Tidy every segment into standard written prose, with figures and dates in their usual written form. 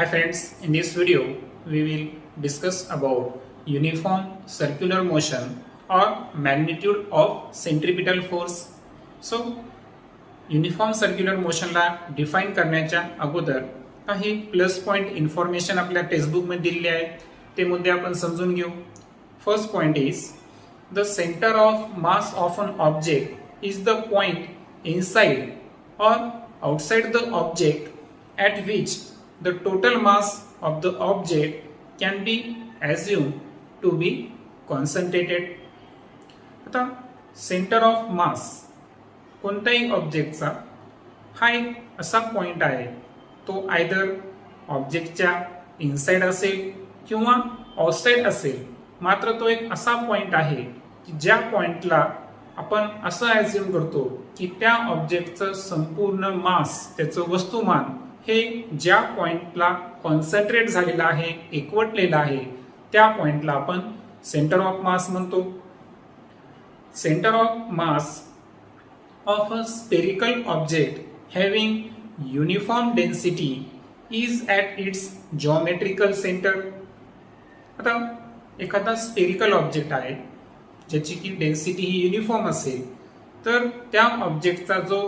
Hi friends, in this video we will discuss about uniform circular motion or magnitude of centripetal force. So uniform circular मोशनला define करण्याच्या अगोदर काही plus point information आपल्या textbook मध्ये दिलेली आहे, ते मुद्दे आपण समजून घेऊ. First point is the centre of mass of an object is the point inside और outside the object at which the total mass of the object can be assumed to be concentrated. आता centre of मास कोणत्याही ऑब्जेक्टचा हा एक असा point आहे, तो either ऑब्जेक्टच्या inside असेल किंवा आउटसाइड असेल, मात्र तो एक असा पॉइंट आहे की ज्या पॉइंटला आपण असं ॲझ्युम करतो की त्या ऑब्जेक्टचं संपूर्ण मास, त्याचं वस्तुमान हे ज्या पॉइंटला कॉन्सन्ट्रेट झालेलं आहे, एकवटलेलं आहे, त्या पॉइंटला आपण सेंटर ऑफ मास म्हणतो. Centre of mass of a spherical object having uniform density is at its geometrical center. आता एखादा स्पेरिकल ऑब्जेक्ट आहे ज्याची की डेन्सिटी ही युनिफॉर्म असेल, तर त्या ऑब्जेक्टचा जो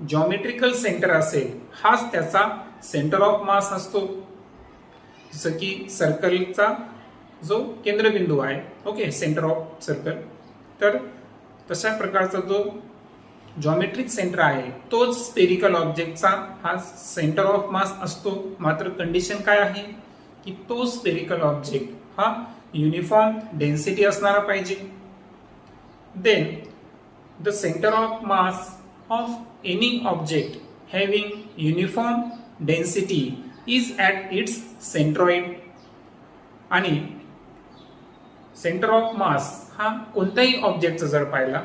जॉमेट्रिकल सेंटर असेल हाच त्याचा सेंटर ऑफ मास असतो. जसं की सर्कलचा जो केंद्रबिंदू आहे, ओके, सेंटर ऑफ सर्कल, तर तशा प्रकारचा जो जॉमेट्रिक सेंटर आहे तोच स्पेरिकल ऑब्जेक्टचा हा सेंटर ऑफ मास असतो. मात्र कंडिशन काय आहे की तो स्पेरिकल ऑब्जेक्ट हा युनिफॉर्म डेन्सिटी असणारा पाहिजे. Then the centre of mass of any object having uniform density is at its centroid. आणि सेंटर ऑफ मास हा कोणत्याही ऑब्जेक्टचा जर पाहिला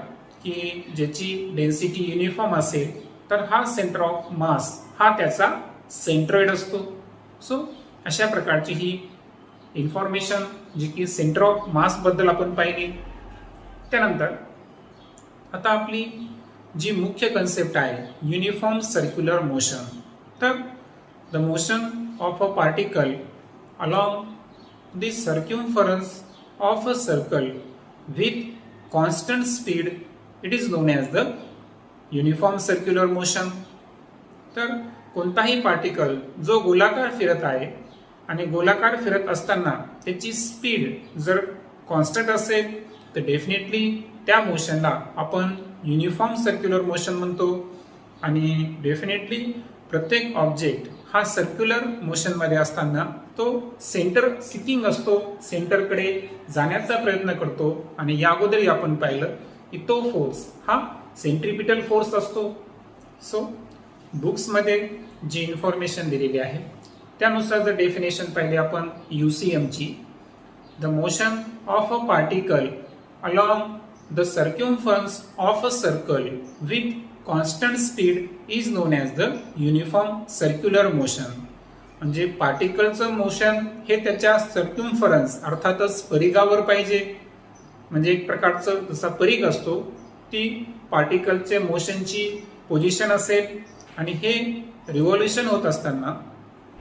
की ज्याची डेन्सिटी युनिफॉर्म असेल, तर हा सेंटर ऑफ मास हा त्याचा सेंट्रॉइड असतो. सो अशा प्रकारची ही इन्फॉर्मेशन जी की सेंटर ऑफ मास बद्दल आपण पाहिली. त्यानंतर आता आपली जी मुख्य कन्सेप्ट आहे युनिफॉर्म सर्क्युलर मोशन, तर the motion of a particle along the circumference of a circle with constant speed it is known as the uniform circular motion. तर कोणताही पार्टिकल जो गोलाकार फिरत आहे आणि गोलाकार फिरत असताना त्याची स्पीड जर कॉन्स्टंट असेल, तर डेफिनेटली त्या मोशनला आपण युनिफॉर्म सर्क्युलर मोशन म्हणतो. आणि डेफिनेटली प्रत्येक ऑब्जेक्ट हा सर्क्युलर मोशन मध्ये असताना तो सेंटर सिकिंग असतो, सेंटरकडे जाण्याचा प्रयत्न करतो. आणि या अगोदरही आपण पाहिलं की तो फोर्स हा सेंट्रिपिटल फोर्स असतो. सो बुक्स मध्ये जी इन्फॉर्मेशन दिलेली आहे त्यानुसार जर डेफिनेशन पाहिली आपण UCM ची, the motion of a particle along the circumference of a circle with constant speed is known as the uniform circular motion. म्हणजे पार्टिकलचं मोशन हे त्याच्या सर्क्युम्फरन्स अर्थातच परिघावर पाहिजे. म्हणजे एक प्रकारचं जसा परिघ असतो ती पार्टिकलचे मोशनची पोझिशन असेल. आणि हे रिव्हॉल्युशन होत असताना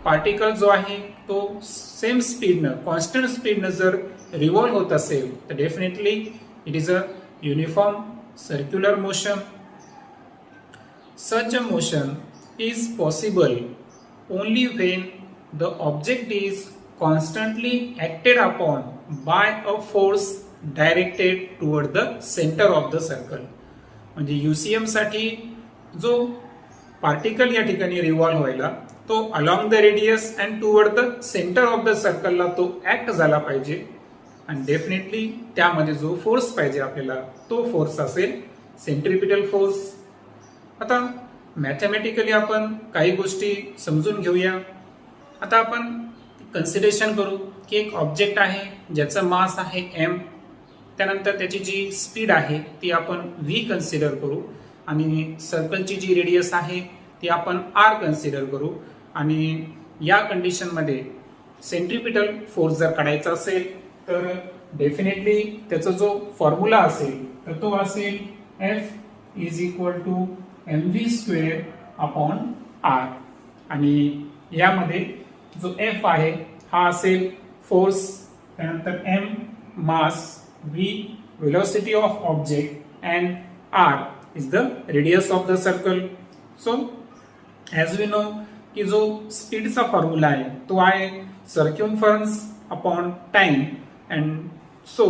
पार्टिकल जो आहे तो सेम स्पीडनं, कॉन्स्टंट स्पीडनं जर रिव्हॉल्व होत असेल, तर definitely it is a uniform circular motion. Such a motion is possible only when the object is constantly acted upon by a force directed toward the center of the circle. म्हणजे UCM साठी जो particle या ठिकाणी revolve व्हायला तो along the radius and toward the centre of the सर्कलला तो act झाला पाहिजे. आणि डेफिनेटली त्यामध्ये जो फोर्स पाहिजे आपल्याला तो फोर्स असेल सेंट्रिपिटल फोर्स. आता मॅथमॅटिकली आपण काही गोष्टी समजून घेऊया. आता आपण कन्सिडरेशन करू की एक ऑब्जेक्ट आहे ज्याचं मास आहे m, त्यानंतर त्याची जी स्पीड आहे ती आपण v कन्सिडर करू, आणि सर्कलची जी रेडियस आहे ती आपण r कन्सिडर करू. आणि या कंडिशनमध्ये सेंट्रिपिटल फोर्स जर काढायचा असेल तर डेफिनेटली त्याचा जो फॉर्म्युला असेल तर तो असेल F is equal to mv square upon r. आणि यामध्ये जो एफ आहे हा असेल फोर्स, त्यानंतर M mass, V velocity of object and R is the radius of the circle. So as we know की जो स्पीडचा फॉर्म्युला आहे तो आहे circumference upon time. And so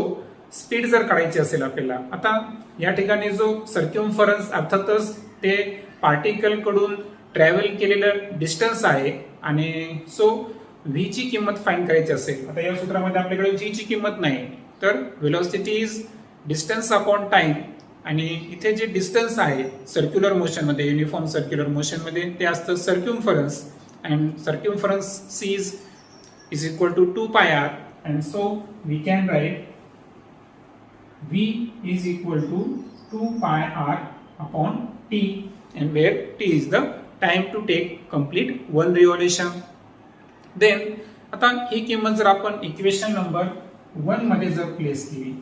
speed जर काढायची असेल आपल्याला, आता या ठिकाणी जो सर्क्युम्फरन्स अर्थातच ते पार्टिकल कडून ट्रॅव्हल केलेलं डिस्टन्स आहे, आणि सो व्ही ची किंमत फाइंड करायची असेल, आता या सूत्रामध्ये आपल्याकडे व्ही ची किंमत नाही, तर velocity is distance upon time, आणि इथे जे डिस्टन्स आहे सर्क्युलर मोशन मध्ये, युनिफॉर्म सर्क्युलर मोशन मध्ये ते असतं circumference. And circumference C is equal to 2 pi r, and so we can write v is equal to 2 pi r upon t, and where t is the time to take complete one revolution. Then आता ही किंमत जर आपण equation number 1 मध्ये जर place केली,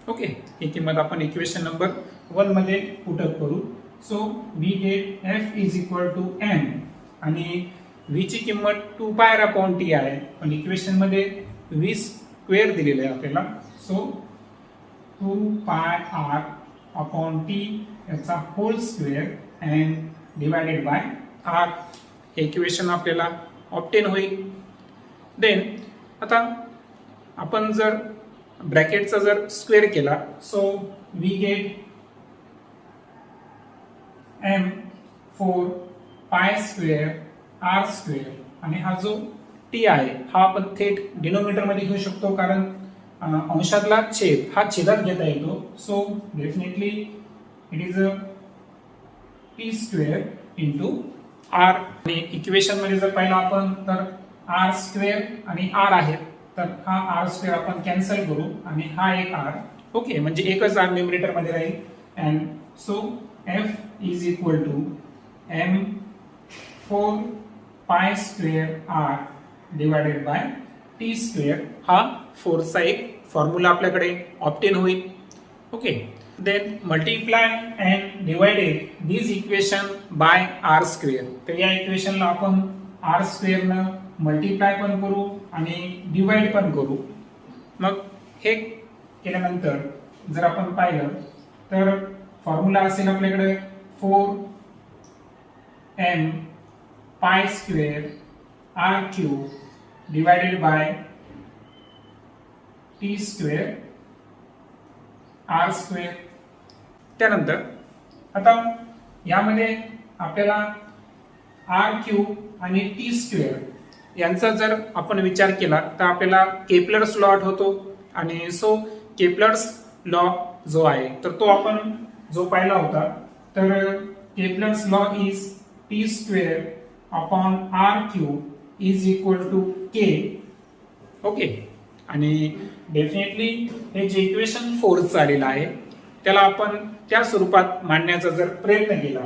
okay, ही किंमत आपण equation number 1 मध्ये पुटअप करू. So we get f is equal to m, आणि v ची किंमत 2 pi r upon t आहे, पण इक्वेशन मध्ये v स्क्वेअर दिलेलं आहे आपल्याला. So 2 pi r upon t याचा whole square and divided by r, हे इक्वेशन आपल्याला ऑब्टेन होईल. देन आता आपण जर ब्रॅकेटचा जर स्क्वेअर केला, so we gate m 4 pi square r square, आणि हा जो t आहे हा आपण थेट डिनोमिनेटर मध्ये घेऊ शकतो, कारण अंशातला छेद हा छेदात घेता येतो. So definitely it is a T square into R. आणि इक्वेशन मध्ये जर पाहिलं आपण तर आर स्क्वेअर आणि आर आहेत, तर हा आर स्क्वेअर आपण कॅन्सल करू आणि हा एक आर, ओके, म्हणजे एकच आर न्यूमरेटर मध्ये राहील. And so F is equal to M 4 pi square R divided by T square, हा फोर्सचा एक फॉर्म्युला आपल्याकडे ऑब्टेन होईल. Okay, then multiply and divided this equation by R square. तर या इक्वेशनला आपण आर स्क्वेअरनं मल्टिप्लाय पण करू आणि डिवाइड पण करू. मग हे केल्यानंतर जर आपण पाहिलं तर फॉर्म्युला असेल आपल्याकडे 4m pi square R cube divided by T square R square. त्यानंतर आता यामध्ये आपल्याला आर क्यूब आणि टी स्क्वेअर यांचा जर आपण विचार केला तर आपल्याला केपलर्स लॉ आठवतो, आणि सो केपलर्स लॉ जो आहे तर तो आपण जो पाहिला होता, तर Kepler's law is T square upon R cube is equal to K. Okay, आणि डेफिनेटली हे जे इक्वेशन 4 आलेलं आहे त्याला आपण त्या स्वरूपात मांडण्याचा जर प्रयत्न केला,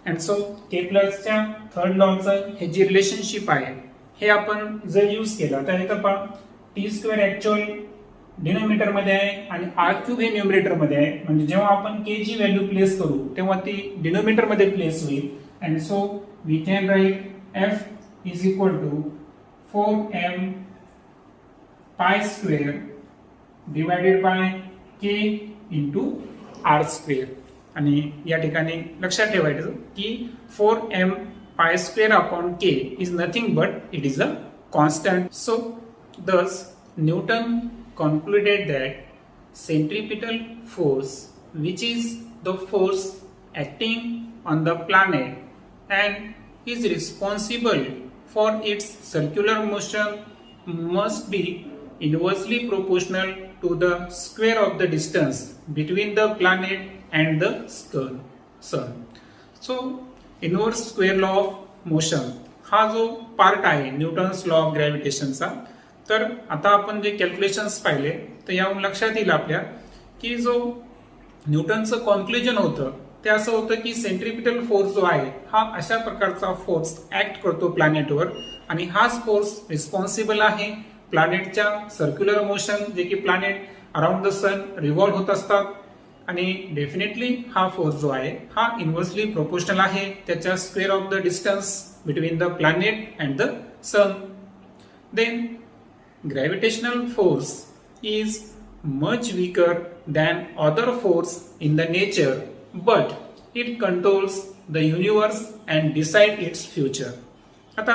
अँड सो केपलर्सच्या थर्ड लॉचं हे जे रिलेशनशिप आहे हे आपण जर यूज केला तर इथं पण टी स्क्वेअर ऍक्च्युअल डिनोमिनेटर मध्ये आहे आणि आर क्यूब हे न्यूमरेटर मध्ये आहे, म्हणजे जेव्हा आपण के ची व्हॅल्यू प्लेस करू तेव्हा ती डिनोमिनेटर मध्ये प्लेस होईल. And so we can write F is equal to 4m pi square divided by K into R square. आणि या ठिकाणी लक्षात ठेवायचं की 4m pi square upon K is nothing but it is a constant. So thus Newton concluded that centripetal force, which is the force acting on the planet and is responsible for its circular motion, must be inversely proportional to the square of the distance between the planet and the sun. So inverse square law of motion हा जो part आहे Newton's law of ग्रॅव्हिटेशनचा, तर आता आपण जे calculations पाहिले तर यावरून लक्षात येईल आपल्या की जो न्यूटनचं कॉन्क्लुजन होतं ते असं होतं की सेंट्रिपिटल फोर्स जो आहे हा अशा प्रकारचा फोर्स ऍक्ट करतो प्लॅनेटवर, आणि हाच फोर्स रिस्पॉन्सिबल आहे प्लॅनेटच्या सर्क्युलर मोशन, जे की planet around the sun revolve होत असतात. आणि डेफिनेटली हा फोर्स जो आहे हा इन्व्हर्सली प्रोपोर्शनल आहे त्याच्या square of the distance between the planet and the sun. then gravitational force is much weaker than other force in the nature, but it controls the universe and decide its future. आता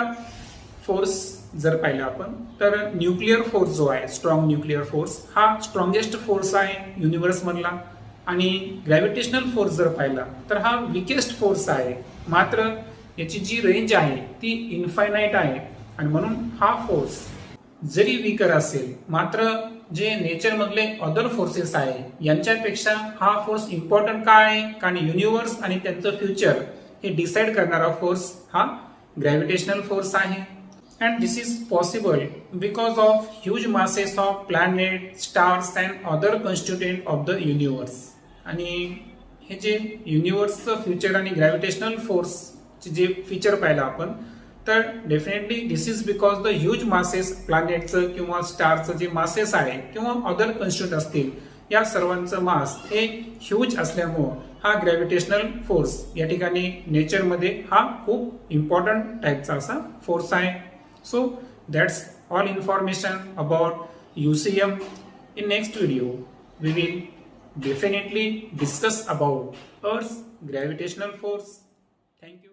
force जर पाहिला आपण तर nuclear force जो आहे, strong nuclear force हा strongest force आहे universe मधला, आणि ग्रॅव्हिटेशनल फोर्स जर पाहिला तर हा विकेस्ट फोर्स आहे. मात्र याची जी रेंज आहे ती इन्फायनाइट आहे, आणि म्हणून हा फोर्स जरी वीकर असेल मात्र जे नेचर मधले अदर फोर्सेस आहे यांच्यापेक्षा हा फोर्स इम्पॉर्टंट का आहे, कारण युनिव्हर्स आणि त्यांचं फ्युचर हे डिसाइड करणारा फोर्स हा ग्रॅव्हिटेशनल फोर्स आहे. And this is possible because of huge masses of planets, stars and other constituent of the universe. आणि हे जे युनिव्हर्सचं फ्युचर आणि ग्रॅव्हिटेशनल फोर्सचे जे फीचर पाहिलं आपण, तर definitely this is because the huge masses, प्लॅनेटचं किंवा स्टारचं जे मासेस आहे किंवा अदर कन्स्टिट्यूट असतील या सर्वांचं मास हे ह्यूज असल्यामुळं हा ग्रॅव्हिटेशनल फोर्स या ठिकाणी नेचरमध्ये हा खूप इम्पॉर्टंट टाईपचा असा फोर्स आहे. So that's all information about UCM. In next video, we will definitely discuss about Earth's gravitational force. Thank you.